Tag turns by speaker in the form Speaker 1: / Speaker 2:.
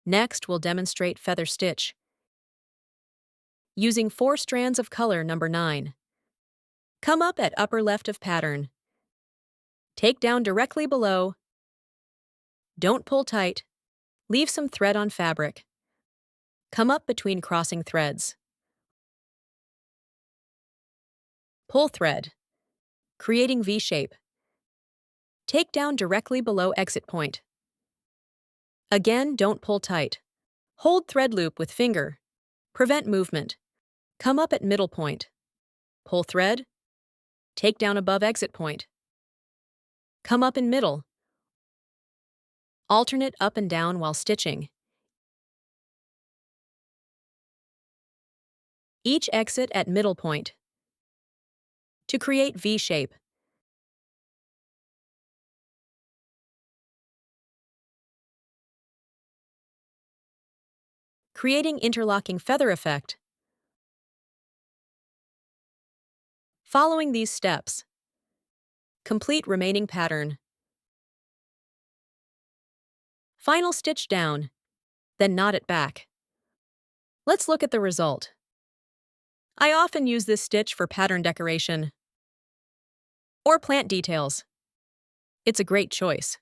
Speaker 1: Next, we'll demonstrate feather stitch. Using 4 strands of color number 9. Come up at upper left of pattern. Take down directly below. Don't pull tight. Leave some thread on fabric. Come up between crossing threads. Pull thread, creating V-shape. Take down directly below exit point. Again, don't pull tight. Hold thread loop with finger. Prevent movement. Come up at middle point. Pull thread. Take down above exit point. Come up in middle. Alternate up and down while stitching. Each exit at middle point. To create V-shape. Creating interlocking feather effect. Following these steps. Complete remaining pattern. Final stitch down, then knot it back. Let's look at the result. I often use this stitch for pattern decoration or plant details. It's a great choice.